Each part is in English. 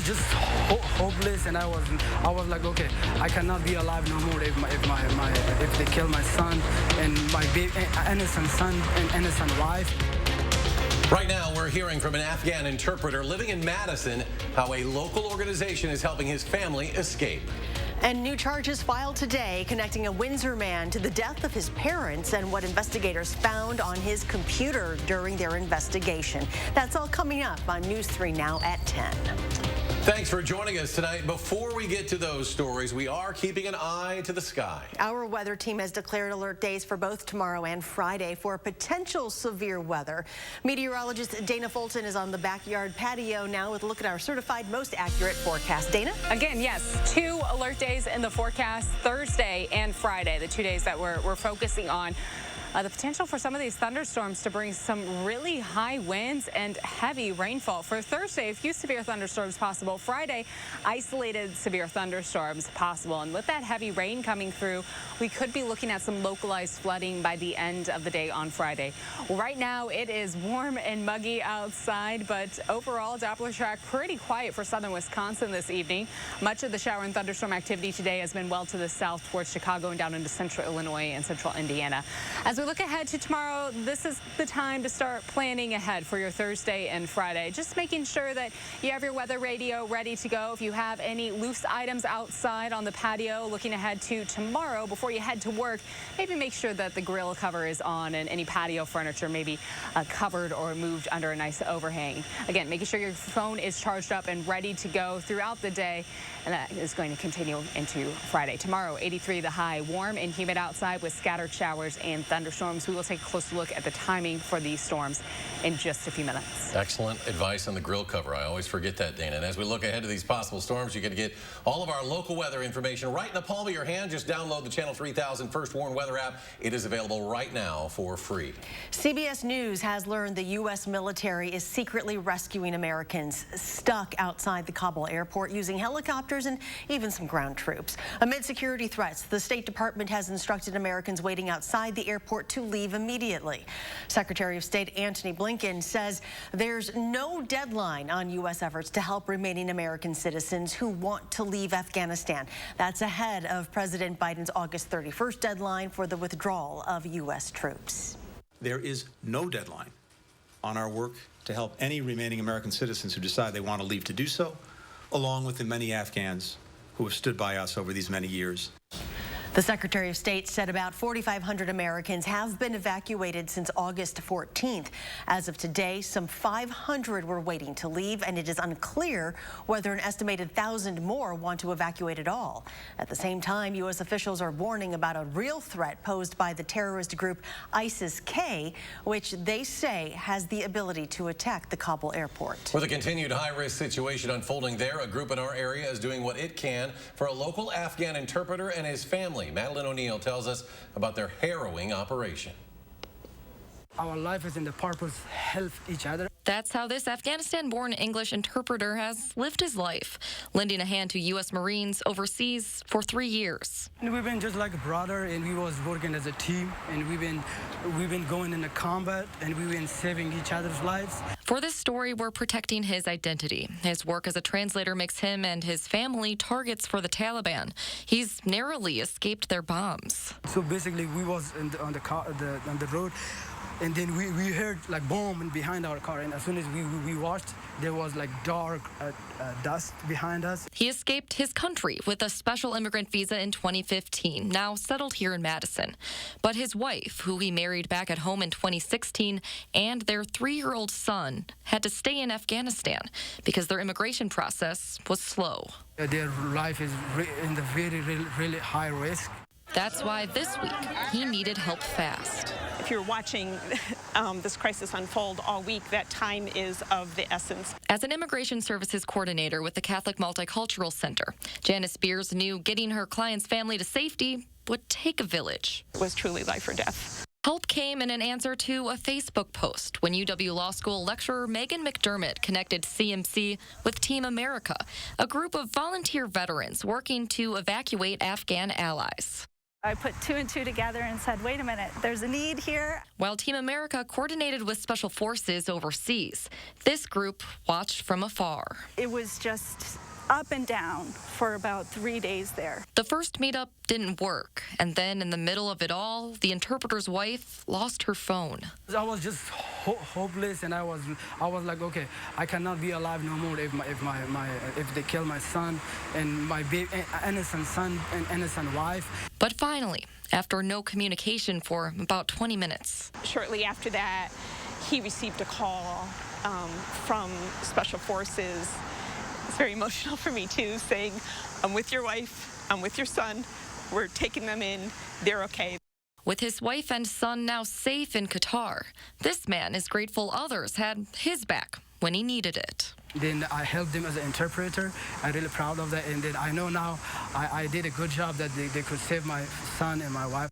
just hopeless, and I was like, okay, I cannot be alive no more if they kill my son and my innocent son and innocent wife. Right now, we're hearing from an Afghan interpreter living in Madison how a local organization is helping his family escape. And new charges filed today connecting a Windsor man to the death of his parents and what investigators found on his computer during their investigation. That's all coming up on News 3 Now at 10. Thanks for joining us tonight. Before we get to those stories, we are keeping an eye to the sky. Our weather team has declared alert days for both tomorrow and Friday for potential severe weather. Meteorologist Dana Fulton is on the backyard patio now with a look at our certified most accurate forecast. Dana? Again, yes, 2 alert days in the forecast, Thursday and Friday, the 2 days that we're focusing on. The potential for some of these thunderstorms to bring some really high winds and heavy rainfall. For Thursday, a few severe thunderstorms possible. Friday, isolated severe thunderstorms possible. And with that heavy rain coming through, we could be looking at some localized flooding by the end of the day on Friday. Right now, it is warm and muggy outside, but overall, Doppler track pretty quiet for southern Wisconsin this evening. Much of the shower and thunderstorm activity today has been well to the south towards Chicago and down into central Illinois and central Indiana. As we look ahead to tomorrow, this is the time to start planning ahead for your Thursday and Friday. Just making sure that you have your weather radio ready to go. If you have any loose items outside on the patio, looking ahead to tomorrow before you head to work, maybe make sure that the grill cover is on and any patio furniture maybe covered or moved under a nice overhang. Again, making sure your phone is charged up and ready to go throughout the day, and that is going to continue into Friday. Tomorrow, 83 the high, warm and humid outside with scattered showers and thunderstorms. We will take a closer look at the timing for these storms in just a few minutes. Excellent advice on the grill cover. I always forget that, Dana. And as we look ahead to these possible storms, you get to get all of our local weather information right in the palm of your hand. Just download the Channel 3000 First Warn Weather app. It is available right now for free. CBS News has learned the U.S. military is secretly rescuing Americans stuck outside the Kabul airport using helicopters and even some ground troops. Amid security threats, the State Department has instructed Americans waiting outside the airport to leave immediately. Secretary of State Antony Blinken says there's no deadline on U.S. efforts to help remaining American citizens who want to leave Afghanistan. That's ahead of President Biden's August 31st deadline for the withdrawal of U.S. troops. There is no deadline on our work to help any remaining American citizens who decide they want to leave to do so, along with the many Afghans who have stood by us over these many years. The Secretary of State said about 4,500 Americans have been evacuated since August 14th. As of today, some 500 were waiting to leave, and it is unclear whether an estimated 1,000 more want to evacuate at all. At the same time, U.S. officials are warning about a real threat posed by the terrorist group ISIS-K, which they say has the ability to attack the Kabul airport. With a continued high-risk situation unfolding there, a group in our area is doing what it can for a local Afghan interpreter and his family. Madeline O'Neill tells us about their harrowing operation. Our life is in the purpose, help each other. That's how this Afghanistan-born English interpreter has lived his life, lending a hand to U.S. Marines overseas for 3 years. And we've been just like a brother, and we was working as a team, and we've been going into combat, and we've been saving each other's lives. For this story, we're protecting his identity. His work as a translator makes him and his family targets for the Taliban. He's narrowly escaped their bombs. So basically, we was on the road. And then we heard like boom and behind our car, and as soon as we watched, there was like dark dust behind us. He escaped his country with a special immigrant visa in 2015, now settled here in Madison. But his wife, who he married back at home in 2016, and their 3-year-old son had to stay in Afghanistan because their immigration process was slow. Their life is in the really high risk. That's why this week he needed help fast. If you're watching this crisis unfold all week, that time is of the essence. As an immigration services coordinator with the Catholic Multicultural Center, Janice Spears knew getting her client's family to safety would take a village. It was truly life or death. Help came in an answer to a Facebook post when UW Law School lecturer Megan McDermott connected CMC with Team America, a group of volunteer veterans working to evacuate Afghan allies. I put 2 and 2 together and said, wait a minute, there's a need here. While Team America coordinated with special forces overseas, this group watched from afar. It was just up and down for about 3 days there. The first meetup didn't work, and then in the middle of it all, the interpreter's wife lost her phone. I was just hopeless, and I was like, okay, I cannot be alive no more if they kill my son and my innocent son and innocent wife. But finally, after no communication for about 20 minutes. Shortly after that, he received a call from Special Forces. It's very emotional for me too, saying, I'm with your wife, I'm with your son, we're taking them in, they're okay. With his wife and son now safe in Qatar, this man is grateful others had his back when he needed it. Then I helped them as an interpreter. I'm really proud of that. And then I know now I did a good job that they could save my son and my wife.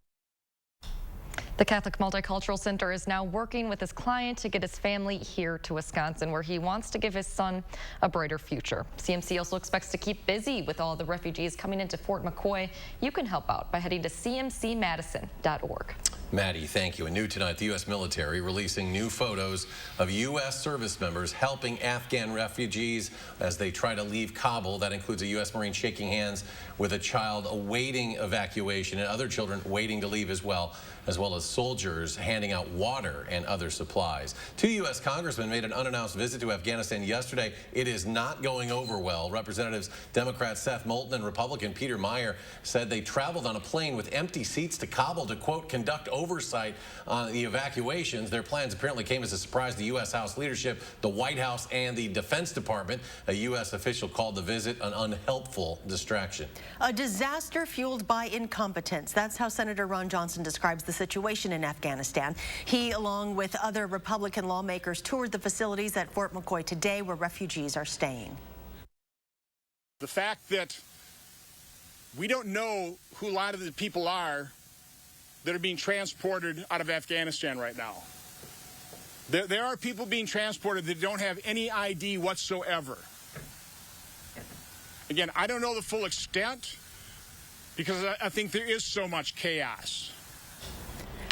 The Catholic Multicultural Center is now working with his client to get his family here to Wisconsin, where he wants to give his son a brighter future. CMC also expects to keep busy with all the refugees coming into Fort McCoy. You can help out by heading to cmcmadison.org. Maddie, thank you. And new tonight, the U.S. military releasing new photos of U.S. service members helping Afghan refugees as they try to leave Kabul. That includes a U.S. Marine shaking hands with a child awaiting evacuation and other children waiting to leave as well as soldiers handing out water and other supplies. 2 U.S. congressmen made an unannounced visit to Afghanistan yesterday. It is not going over well. Representatives Democrat Seth Moulton and Republican Peter Meyer said they traveled on a plane with empty seats to Kabul to, quote, conduct oversight on the evacuations. Their plans apparently came as a surprise to U.S. House leadership, the White House, and the Defense Department. A U.S. official called the visit an unhelpful distraction. A disaster fueled by incompetence. That's how Senator Ron Johnson describes the situation in Afghanistan. He, along with other Republican lawmakers, toured the facilities at Fort McCoy today where refugees are staying. The fact that we don't know who a lot of the people are that are being transported out of Afghanistan right now. There are people being transported that don't have any ID whatsoever. Again, I don't know the full extent because I think there is so much chaos.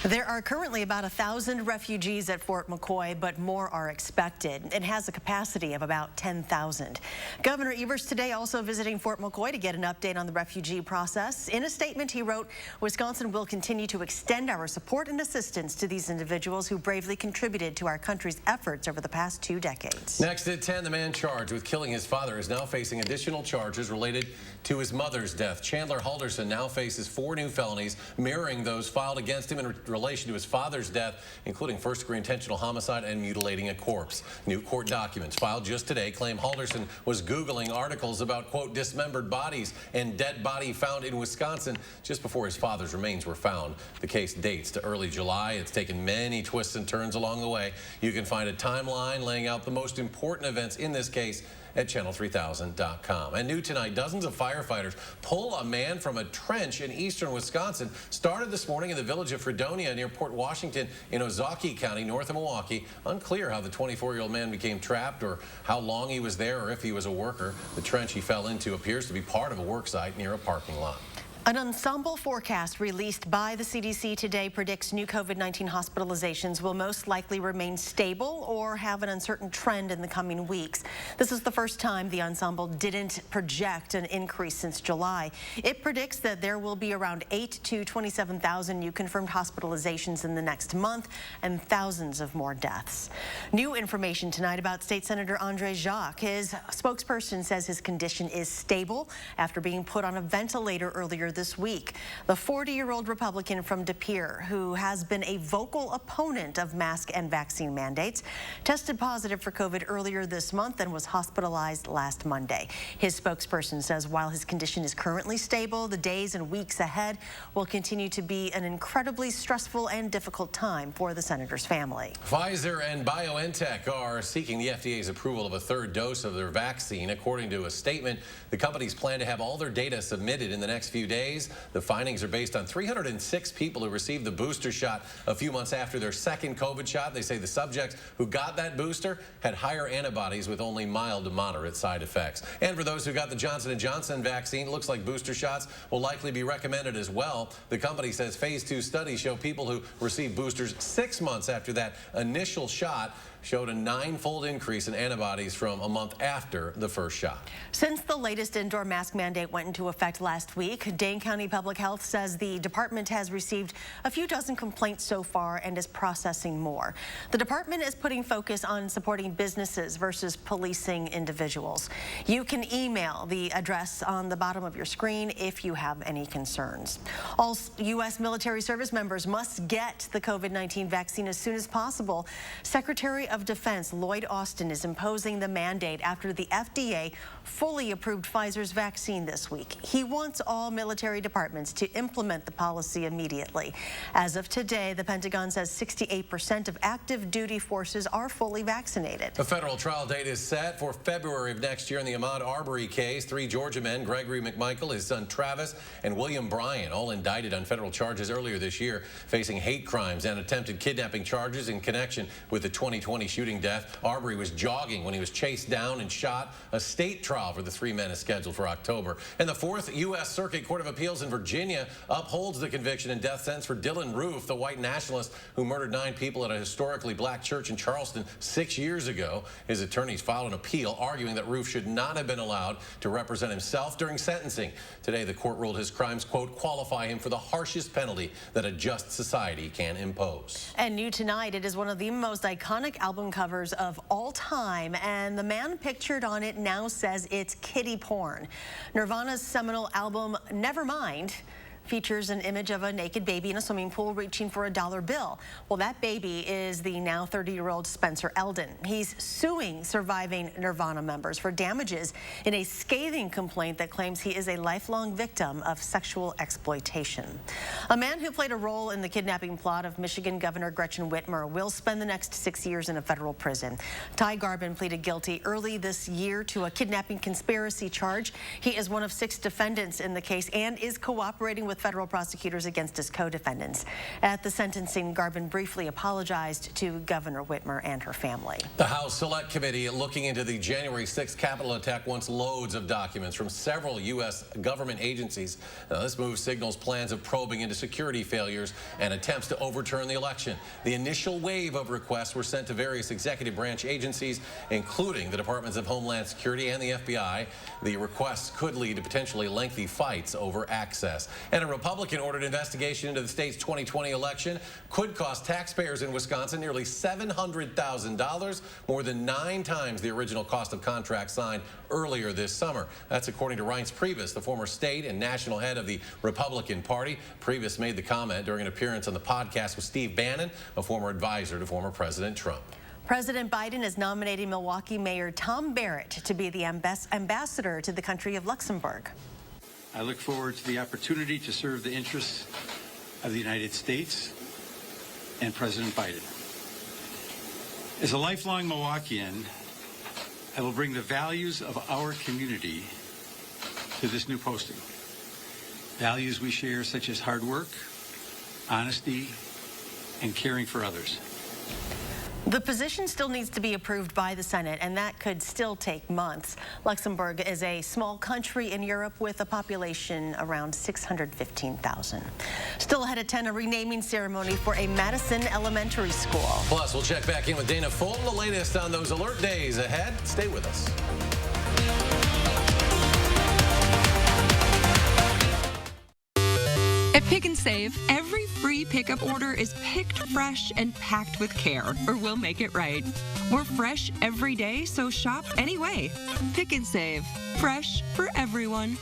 There are currently about 1,000 refugees at Fort McCoy, but more are expected. It has a capacity of about 10,000. Governor Evers today also visiting Fort McCoy to get an update on the refugee process. In a statement, he wrote, Wisconsin will continue to extend our support and assistance to these individuals who bravely contributed to our country's efforts over the past 2 decades. Next at 10, the man charged with killing his father is now facing additional charges related to his mother's death. Chandler Halderson now faces 4 new felonies mirroring those filed against him in relation to his father's death, including first-degree intentional homicide and mutilating a corpse. New court documents filed just today claim Halderson was Googling articles about, quote, dismembered bodies and dead body found in Wisconsin just before his father's remains were found. The case dates to early July. It's taken many twists and turns along the way. You can find a timeline laying out the most important events in this case at channel3000.com. And new tonight, dozens of firefighters pull a man from a trench in eastern Wisconsin. Started this morning in the village of Fredonia near Port Washington in Ozaukee County, north of Milwaukee. Unclear how the 24-year-old man became trapped or how long he was there or if he was a worker. The trench he fell into appears to be part of a work site near a parking lot. An ensemble forecast released by the CDC today predicts new COVID-19 hospitalizations will most likely remain stable or have an uncertain trend in the coming weeks. This is the first time the ensemble didn't project an increase since July. It predicts that there will be around 8,000 to 27,000 new confirmed hospitalizations in the next month and thousands of more deaths. New information tonight about State Senator Andre Jacques. His spokesperson says his condition is stable after being put on a ventilator earlier this week. The 40-year-old Republican from De Pere, who has been a vocal opponent of mask and vaccine mandates, tested positive for COVID earlier this month and was hospitalized last Monday. His spokesperson says while his condition is currently stable, the days and weeks ahead will continue to be an incredibly stressful and difficult time for the senator's family. Pfizer and BioNTech are seeking the FDA's approval of a 3rd dose of their vaccine. According to a statement, the companies plan to have all their data submitted in the next few days. days. The findings are based on 306 people who received the booster shot a few months after their second COVID shot. They say the subjects who got that booster had higher antibodies with only mild to moderate side effects. And for those who got the Johnson & Johnson vaccine, it looks like booster shots will likely be recommended as well. The company says phase 2 studies show people who received boosters 6 months after that initial shot showed a 9-fold increase in antibodies from a month after the first shot. Since the latest indoor mask mandate went into effect last week, Dane County Public Health says the department has received a few dozen complaints so far and is processing more. The department is putting focus on supporting businesses versus policing individuals. You can email the address on the bottom of your screen if you have any concerns. All U.S. military service members must get the COVID-19 vaccine as soon as possible. Secretary of Defense Lloyd Austin is imposing the mandate after the FDA fully approved Pfizer's vaccine this week. He wants all military departments to implement the policy immediately. As of today, the Pentagon says 68% of active duty forces are fully vaccinated. A federal trial date is set for February of next year in the Ahmaud Arbery case. 3 Georgia men, Gregory McMichael, his son Travis, and William Bryan, all indicted on federal charges earlier this year, facing hate crimes and attempted kidnapping charges in connection with the 2020 shooting death. Arbery was jogging when he was chased down and shot. A state trial for the 3 men is scheduled for October. And the 4th U.S. Circuit Court of Appeals in Virginia upholds the conviction and death sentence for Dylan Roof, the white nationalist who murdered 9 people at a historically black church in Charleston 6 years ago. His attorneys filed an appeal arguing that Roof should not have been allowed to represent himself during sentencing. Today, the court ruled his crimes, quote, qualify him for the harshest penalty that a just society can impose. And new tonight, it is one of the most iconic album covers of all time, and the man pictured on it now says it's kiddie porn. Nirvana's seminal album Nevermind features an image of a naked baby in a swimming pool reaching for a dollar bill. Well, that baby is the now 30-year-old Spencer Eldon. He's suing surviving Nirvana members for damages in a scathing complaint that claims he is a lifelong victim of sexual exploitation. A man who played a role in the kidnapping plot of Michigan Governor Gretchen Whitmer will spend the next 6 years in a federal prison. Ty Garbin pleaded guilty early this year to a kidnapping conspiracy charge. He is one of 6 defendants in the case and is cooperating with federal prosecutors against his co-defendants. At the sentencing, Garbin briefly apologized to Governor Whitmer and her family. The House Select Committee looking into the January 6th Capitol attack wants loads of documents from several U.S. government agencies. Now, this move signals plans of probing into security failures and attempts to overturn the election. The initial wave of requests were sent to various executive branch agencies, including the Departments of Homeland Security and the FBI. The requests could lead to potentially lengthy fights over access. And a Republican-ordered investigation into the state's 2020 election could cost taxpayers in Wisconsin nearly $700,000, more than 9 times the original cost of contracts signed earlier this summer. That's according to Reince Priebus, the former state and national head of the Republican Party. Priebus made the comment during an appearance on the podcast with Steve Bannon, a former advisor to former President Trump. President Biden is nominating Milwaukee Mayor Tom Barrett to be the ambassador to the country of Luxembourg. I look forward to the opportunity to serve the interests of the United States and President Biden. As a lifelong Milwaukeean, I will bring the values of our community to this new posting. Values we share such as hard work, honesty, and caring for others. The position still needs to be approved by the Senate, and that could still take months. Luxembourg is a small country in Europe with a population around 615,000. Still ahead at 10, a renaming ceremony for a Madison elementary school. Plus, we'll check back in with Dana Fulton, the latest on those alert days ahead. Stay with us. At Pick and Save, every free pickup order is picked fresh and packed with care, or we'll make it right. We're fresh every day, so shop anyway. Pick and Save, fresh for everyone.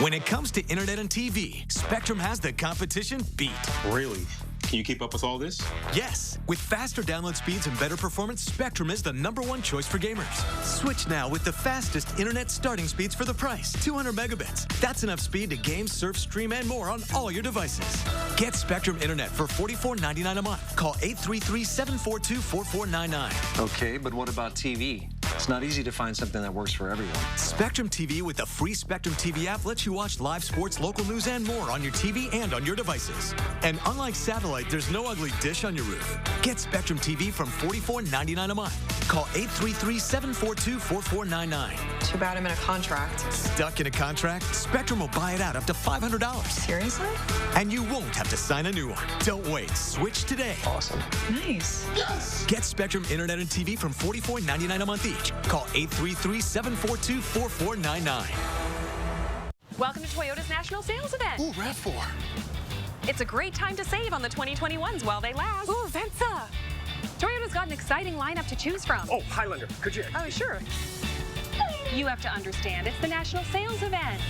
When it comes to internet and TV, Spectrum has the competition beat. Really? Can you keep up with all this? Yes. With faster download speeds and better performance, Spectrum is the #1 choice for gamers. Switch now with the fastest internet starting speeds for the price, 200 megabits. That's enough speed to game, surf, stream, and more on all your devices. Get Spectrum Internet for $44.99 a month. Call 833-742-4499. Okay, but what about TV? It's not easy to find something that works for everyone. Spectrum TV with the free Spectrum TV app lets you watch live sports, local news, and more on your TV and on your devices. And unlike satellite, there's no ugly dish on your roof. Get Spectrum TV from $44.99 a month. Call 833-742-4499. Too bad I'm in a contract. Stuck in a contract? Spectrum will buy it out up to $500. Seriously? And you won't have to sign a new one. Don't wait. Switch today. Awesome. Nice. Yes! Get Spectrum Internet and TV from $44.99 a month each. Call 833-742-4499. Welcome to Toyota's National Sales Event. Ooh, RAV4. It's a great time to save on the 2021s while they last. Ooh, Venza. Toyota's got an exciting lineup to choose from. Oh, Highlander, could you? Oh, sure. You have to understand, it's the National Sales Event.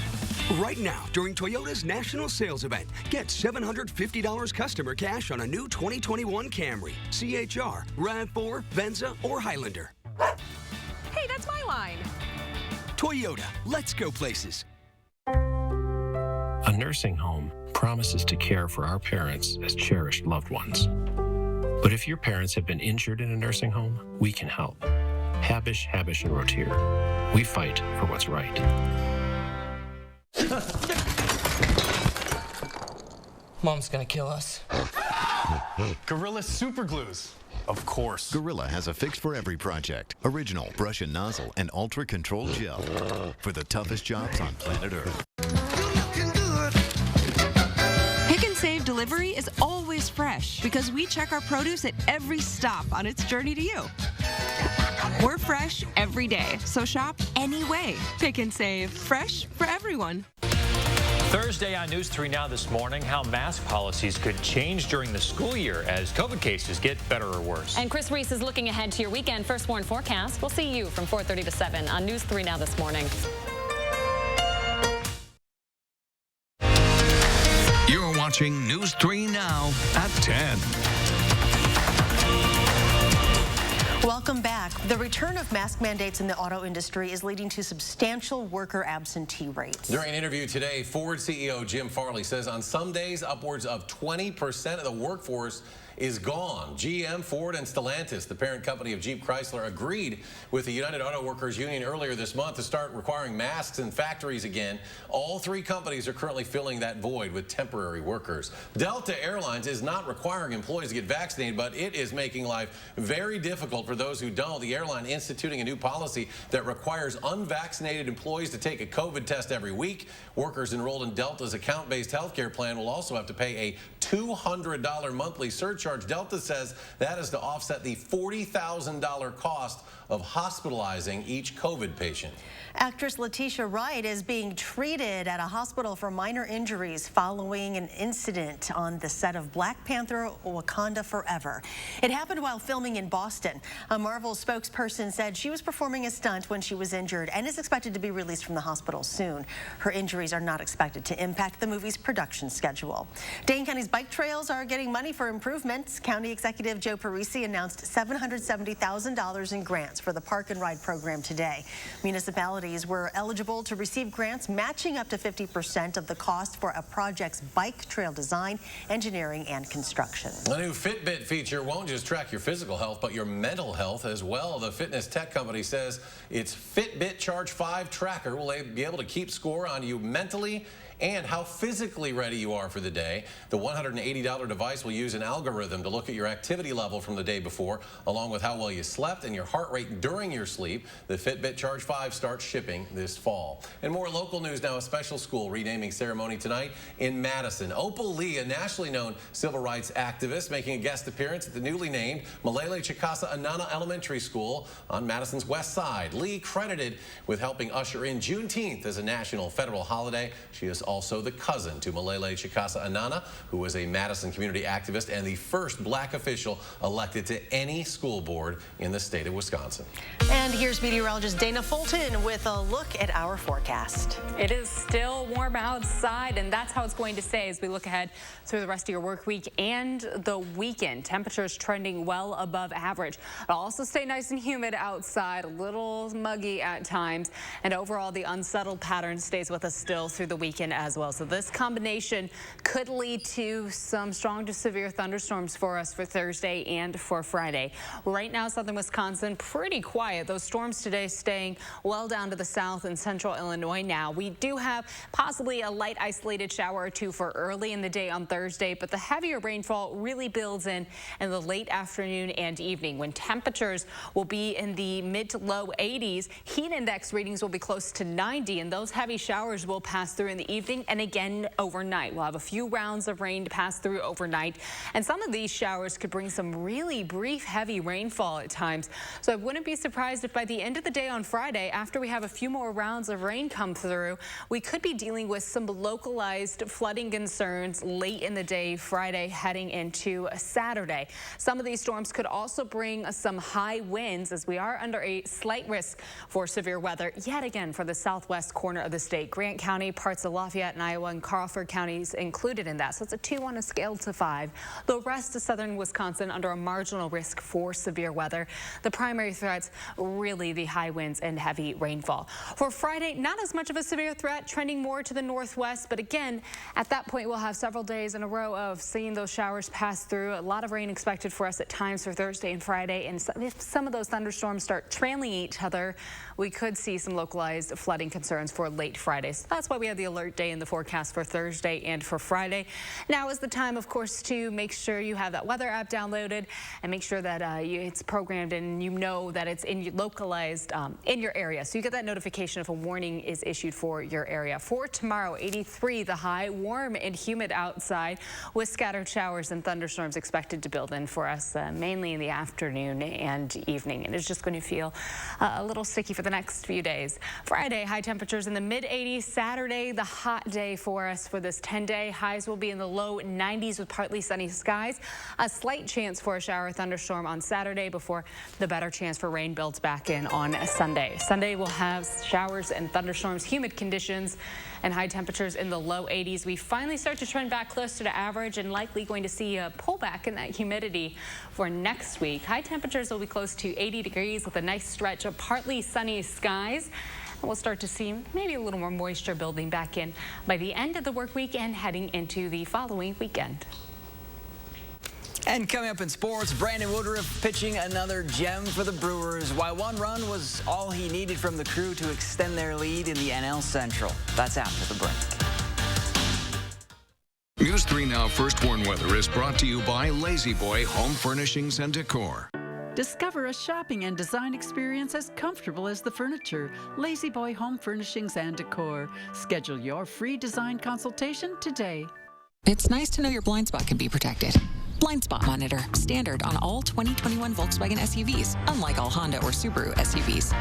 Right now, during Toyota's National Sales Event, get $750 customer cash on a new 2021 Camry, CHR, RAV4, Venza, or Highlander. Hey, that's my line. Toyota, let's go places. A nursing home promises to care for our parents as cherished loved ones. But if your parents have been injured in a nursing home, we can help. Habish, Habish, and Rotier. We fight for what's right. Mom's gonna kill us. Gorilla Super Glues. Of course. Gorilla has a fix for every project. Original brush and nozzle and ultra-controlled gel for the toughest jobs on planet Earth. Pick and Save delivery is always fresh because we check our produce at every stop on its journey to you. We're fresh every day, so shop anyway. Pick and Save, fresh for everyone. Thursday on News 3 Now this morning, how mask policies could change during the school year as COVID cases get better or worse. And Chris Reese is looking ahead to your weekend first warn forecast. We'll see you from 4:30 to 7 on News 3 Now this morning. You're watching News 3 Now at 10. Welcome back. The return of mask mandates in the auto industry is leading to substantial worker absentee rates. During an interview today, Ford CEO Jim Farley says on some days upwards of 20% of the workforce is gone. GM, Ford, and Stellantis, the parent company of Jeep Chrysler, agreed with the United Auto Workers Union earlier this month to start requiring masks in factories again. All three companies are currently filling that void with temporary workers. Delta Airlines is not requiring employees to get vaccinated, but it is making life very difficult for those who don't. The airline instituting a new policy that requires unvaccinated employees to take a COVID test every week. Workers enrolled in Delta's account-based healthcare plan will also have to pay a $200 monthly surcharge. Delta says that is to offset the $40,000 cost of hospitalizing each COVID patient. Actress Letitia Wright is being treated at a hospital for minor injuries following an incident on the set of Black Panther: Wakanda Forever. It happened while filming in Boston. A Marvel spokesperson said she was performing a stunt when she was injured and is expected to be released from the hospital soon. Her injuries are not expected to impact the movie's production schedule. Dane County's bike trails are getting money for improvements. County Executive Joe Parisi announced $770,000 in grants for the Park and Ride program today. Municipalities were eligible to receive grants matching up to 50% of the cost for a project's bike trail design, engineering, and construction. The new Fitbit feature won't just track your physical health, but your mental health as well. The fitness tech company says its Fitbit Charge 5 tracker will be able to keep score on you mentally and how physically ready you are for the day. The $180 device will use an algorithm to look at your activity level from the day before, along with how well you slept and your heart rate during your sleep. The Fitbit Charge 5 starts shipping this fall. And more local news now, a special school renaming ceremony tonight in Madison. Opal Lee, a nationally known civil rights activist, making a guest appearance at the newly named Malele Chikasa Anana Elementary School on Madison's west side. Lee credited with helping usher in Juneteenth as a national federal holiday. She is also the cousin to Malele Chikasa Anana, who was a Madison community activist and the first black official elected to any school board in the state of Wisconsin. And here's meteorologist Dana Fulton with a look at our forecast. It is still warm outside, and that's how it's going to stay as we look ahead through the rest of your work week and the weekend. Temperatures trending well above average. It'll also stay nice and humid outside, a little muggy at times, and overall the unsettled pattern stays with us still through the weekend as well. So this combination could lead to some strong to severe thunderstorms for us for Thursday and for Friday. Right now, southern Wisconsin, pretty quiet. Those storms today staying well down to the south and central Illinois now. We do have possibly a light isolated shower or two for early in the day on Thursday, but the heavier rainfall really builds in the late afternoon and evening when temperatures will be in the mid to low 80s. Heat index readings will be close to 90, and those heavy showers will pass through in the evening and again overnight. We'll have a few rounds of rain to pass through overnight, and some of these showers could bring some really brief heavy rainfall at times. So I wouldn't be surprised if by the end of the day on Friday, after we have a few more rounds of rain come through, we could be dealing with some localized flooding concerns late in the day Friday heading into Saturday. Some of these storms could also bring some high winds as we are under a slight risk for severe weather yet again for the southwest corner of the state. Grant County, parts of Lafayette and Iowa, and Crawford counties included in that. So it's a 2 on a scale to 5. The rest of southern Wisconsin under a marginal risk for severe weather. The primary threats really the high winds and heavy rainfall. For Friday, not as much of a severe threat, trending more to the northwest. But again, at that point, we'll have several days in a row of seeing those showers pass through. A lot of rain expected for us at times for Thursday and Friday. And if some of those thunderstorms start trailing each other, we could see some localized flooding concerns for late Friday. So that's why we have the alert day in the forecast for Thursday and for Friday. Now is the time, of course, to make sure you have that weather app downloaded and make sure that it's programmed and you know that it's localized in your area. So you get that notification if a warning is issued for your area. For tomorrow, 83 the high, warm and humid outside with scattered showers and thunderstorms expected to build in for us mainly in the afternoon and evening. And it's just going to feel a little sticky for the next few days. Friday, high temperatures in the mid 80s. Saturday, the hot day for us for this 10-day. Highs will be in the low 90s with partly sunny skies. A slight chance for a shower or thunderstorm on Saturday before the better chance for rain builds back in on Sunday. Sunday will have showers and thunderstorms, humid conditions, and high temperatures in the low 80s. We finally start to trend back closer to average and likely going to see a pullback in that humidity for next week. High temperatures will be close to 80 degrees with a nice stretch of partly sunny skies. We'll start to see maybe a little more moisture building back in by the end of the work week and heading into the following weekend. And coming up in sports, Brandon Woodruff pitching another gem for the Brewers. Why one run was all he needed from the crew to extend their lead in the NL Central. That's after the break. News 3 Now First Warn Weather is brought to you by Lazy Boy Home Furnishings and Decor. Discover a shopping and design experience as comfortable as the furniture. Lazy Boy Home Furnishings and Decor. Schedule your free design consultation today. It's nice to know your blind spot can be protected. Blind Spot Monitor, standard on all 2021 Volkswagen SUVs, unlike all Honda or Subaru SUVs.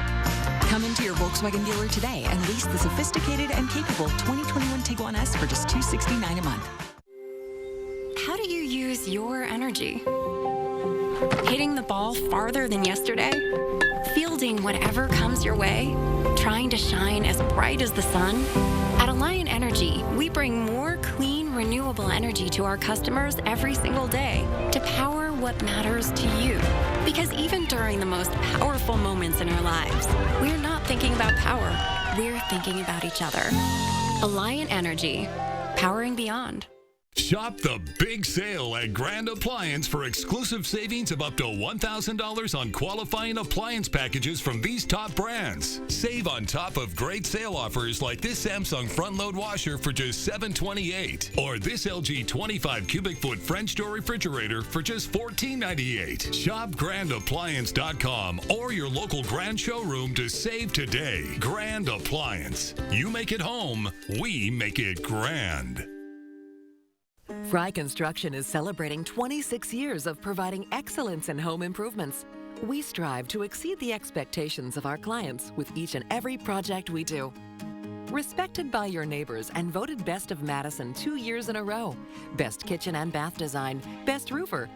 Come into your Volkswagen dealer today and lease the sophisticated and capable 2021 Tiguan S for just $269 a month. How do you use your energy? Hitting the ball farther than yesterday? Fielding whatever comes your way? Trying to shine as bright as the sun? At Alliant Energy, we bring more clean, renewable energy to our customers every single day to power what matters to you. Because even during the most powerful moments in our lives, we're not thinking about power, we're thinking about each other. Alliant Energy, powering beyond. Shop the big sale at Grand Appliance for exclusive savings of up to $1,000 on qualifying appliance packages from these top brands. Save on top of great sale offers like this Samsung front-load washer for just $728, or this LG 25 cubic foot French door refrigerator for just $14.98. Shop GrandAppliance.com or your local Grand showroom to save today. Grand Appliance. You make it home, we make it grand. Fry Construction is celebrating 26 years of providing excellence in home improvements. We strive to exceed the expectations of our clients with each and every project we do. Respected by your neighbors and voted Best of Madison 2 years in a row. Best kitchen and bath design, best roofer.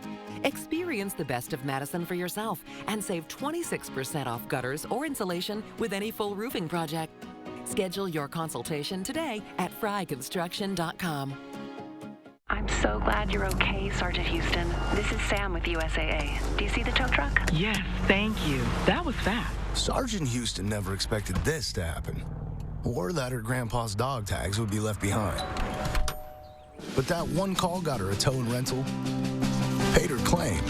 Experience the Best of Madison for yourself and save 26% off gutters or insulation with any full roofing project. Schedule your consultation today at fryconstruction.com. I'm so glad you're okay, Sergeant Houston. This is Sam with USAA. Do you see the tow truck? Yes, thank you. That was fast. Sergeant Houston never expected this to happen. Or that her grandpa's dog tags would be left behind. But that one call got her a tow and rental, paid her claim,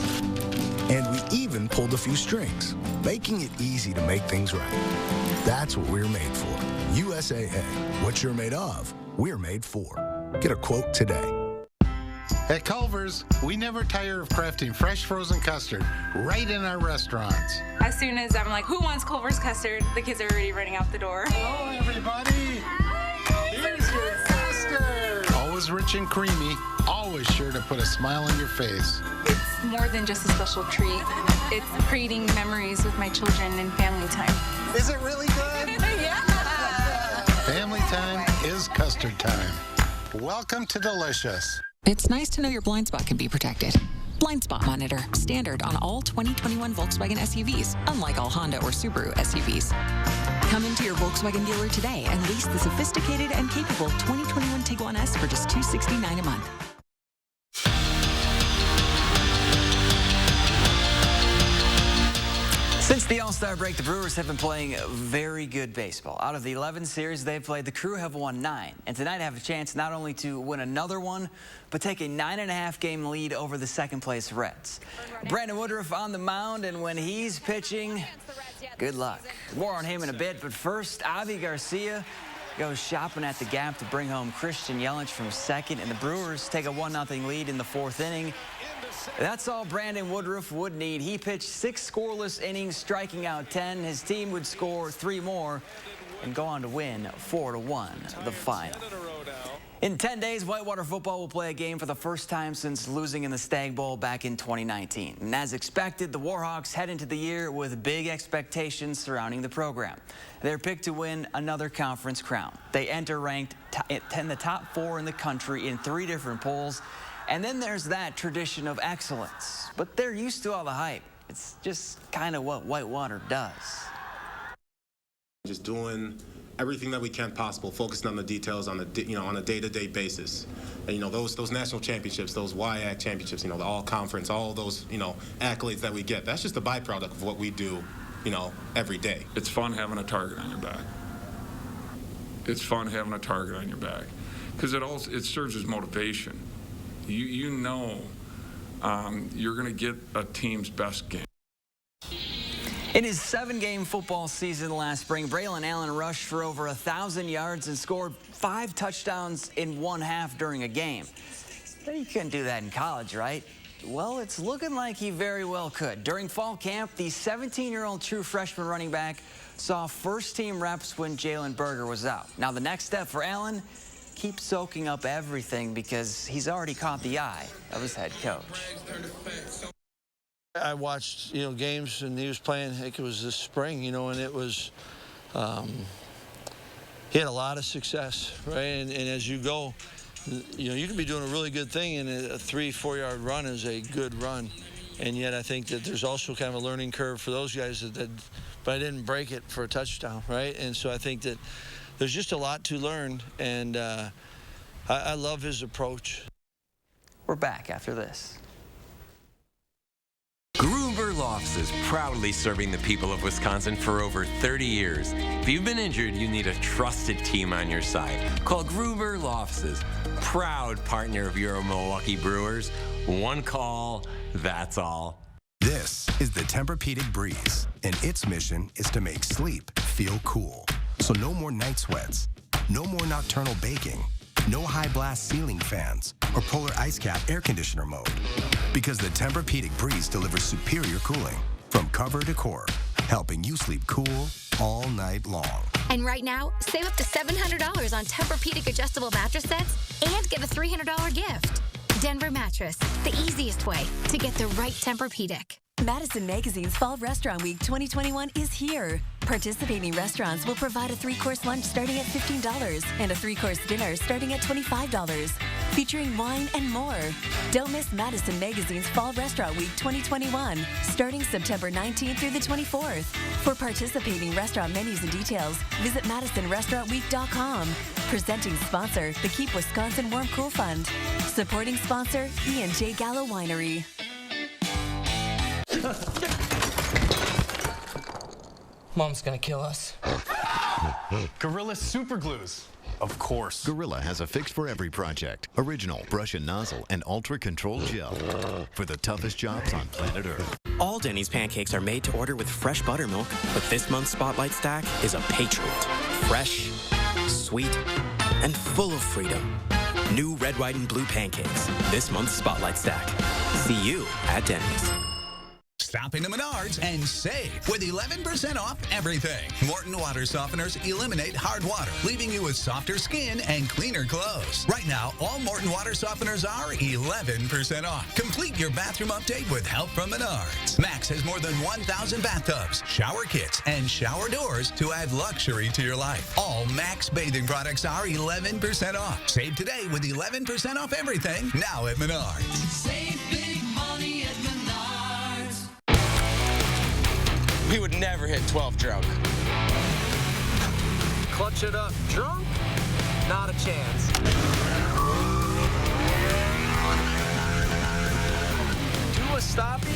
and we even pulled a few strings, making it easy to make things right. That's what we're made for. USAA. What you're made of, we're made for. Get a quote today. At Culver's, we never tire of crafting fresh frozen custard right in our restaurants. As soon as I'm like, who wants Culver's custard? The kids are already running out the door. Hello, everybody. Here's your custard. Always rich and creamy, always sure to put a smile on your face. It's more than just a special treat. It's creating memories with my children and family time. Is it really good? Yeah. Family time is custard time. Welcome to Delicious. It's nice to know your blind spot can be protected. Blind spot monitor, standard on all 2021 Volkswagen SUVs, unlike all Honda or Subaru SUVs. Come into your Volkswagen dealer today and lease the sophisticated and capable 2021 Tiguan S for just $269 a month. Since the All-Star break, the Brewers have been playing very good baseball. Out of the 11 series they've played, the Crew have won 9. And tonight have a chance not only to win another one, but take a 9.5-game lead over the second-place Reds. Brandon Woodruff on the mound, and when he's pitching, good luck. More on him in a bit, but first, Avi Garcia goes shopping at the gap to bring home Christian Yelich from second, and the Brewers take a 1-0 lead in the 4th inning. That's all Brandon Woodruff would need. He pitched 6 scoreless innings, striking out 10. His team would score 3 more and go on to win 4-1 the final. In 10 days, Whitewater football will play a game for the first time since losing in the Stag Bowl back in 2019. And as expected, the Warhawks head into the year with big expectations surrounding the program. They're picked to win another conference crown. They enter ranked in the top 4 in the country in 3 different polls. And then there's that tradition of excellence. But they're used to all the hype. It's just kind of what Whitewater does. Just doing everything that we can possible, focusing on the details on a on a day-to-day basis. And those national championships, those WIAC championships, the all-conference, all those accolades that we get. That's just a byproduct of what we do, every day. It's fun having a target on your back. It's fun having a target on your back because it serves as motivation. You know you're going to get a team's best game. In his 7-game football season last spring, Braylon Allen rushed for over 1,000 yards and scored 5 touchdowns in 1 half during a game. You couldn't do that in college, right? Well, it's looking like he very well could. During fall camp, the 17-year-old true freshman running back saw first-team reps when Jalen Berger was out. Now, the next step for Allen, keep soaking up everything because he's already caught the eye of his head coach. I watched, games, and he was playing, I think it was this spring, and it was, he had a lot of success, right? And as you go, you can be doing a really good thing, and a 3-4 yard run is a good run. And yet I think that there's also kind of a learning curve for those guys but I didn't break it for a touchdown, right? And so I think that there's just a lot to learn, and I love his approach. We're back after this. Gruber Lofts is proudly serving the people of Wisconsin for over 30 years. If you've been injured, you need a trusted team on your side. Call Gruber Lofts, proud partner of your Milwaukee Brewers. One call, that's all. This is the Tempur-Pedic Breeze, and its mission is to make sleep feel cool. So no more night sweats, no more nocturnal baking, no high blast ceiling fans, or polar ice cap air conditioner mode. Because the Tempur-Pedic Breeze delivers superior cooling from cover to core, helping you sleep cool all night long. And right now, save up to $700 on Tempur-Pedic adjustable mattress sets and get a $300 gift. Denver Mattress, the easiest way to get the right Tempur-Pedic. Madison Magazine's Fall Restaurant Week 2021 is here. Participating restaurants will provide a 3-course lunch starting at $15 and a 3-course dinner starting at $25, featuring wine and more. Don't miss Madison Magazine's Fall Restaurant Week 2021, starting September 19th through the 24th. For participating restaurant menus and details, visit MadisonRestaurantWeek.com. Presenting sponsor, the Keep Wisconsin Warm Cool Fund. Supporting sponsor, E&J Gallo Winery. Mom's gonna kill us. Gorilla super glues. Of course. Gorilla has a fix for every project. Original brush and nozzle and ultra-controlled gel for the toughest jobs on planet Earth. All Denny's pancakes are made to order with fresh buttermilk, but this month's Spotlight Stack is a patriot. Fresh, sweet, and full of freedom. New red, white, and blue pancakes. This month's Spotlight Stack. See you at Denny's. Stop into Menards and save with 11% off everything. Morton Water Softeners eliminate hard water, leaving you with softer skin and cleaner clothes. Right now, all Morton Water Softeners are 11% off. Complete your bathroom update with help from Menards. Max has more than 1,000 bathtubs, shower kits, and shower doors to add luxury to your life. All Max bathing products are 11% off. Save today with 11% off everything now at Menards. Save big money at Menards. We would never hit 12 drunk. Clutch it up drunk? Not a chance. Do a stoppie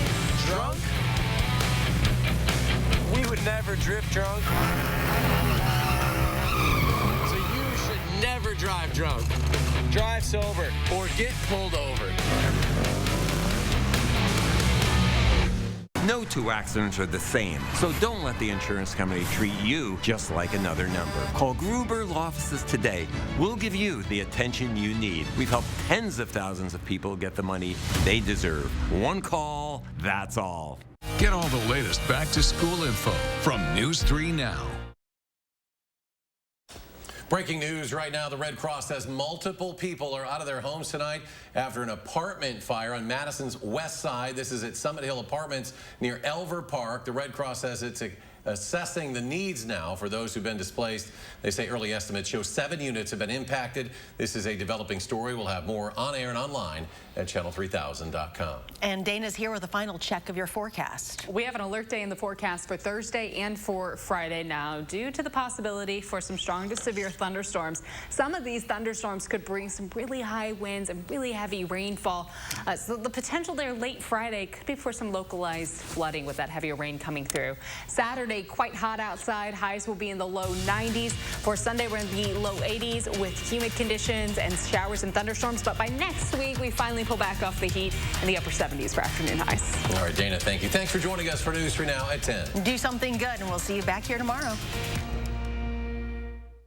drunk? We would never drift drunk. So you should never drive drunk. Drive sober or get pulled over. No two accidents are the same, so don't let the insurance company treat you just like another number. Call Gruber Law Offices today. We'll give you the attention you need. We've helped tens of thousands of people get the money they deserve. One call, that's all. Get all the latest back-to-school info from News 3 Now. Breaking news right now, the Red Cross says multiple people are out of their homes tonight after an apartment fire on Madison's west side. This is at Summit Hill Apartments near Elver Park. The Red Cross says it's assessing the needs now for those who've been displaced. They say early estimates show 7 units have been impacted. This is a developing story. We'll have more on air and online at channel3000.com. And Dana's here with a final check of your forecast. We have an alert day in the forecast for Thursday and for Friday now due to the possibility for some strong to severe thunderstorms. Some of these thunderstorms could bring some really high winds and really heavy rainfall. So the potential there late Friday could be for some localized flooding with that heavier rain coming through. Saturday, quite hot outside. Highs will be in the low 90s. For Sunday, we're in the low 80s with humid conditions and showers and thunderstorms. But by next week, we finally pull back off the heat in the upper 70s for afternoon highs. All right, Dana, thank you. Thanks for joining us for News 3 Now at 10. Do something good, and we'll see you back here tomorrow.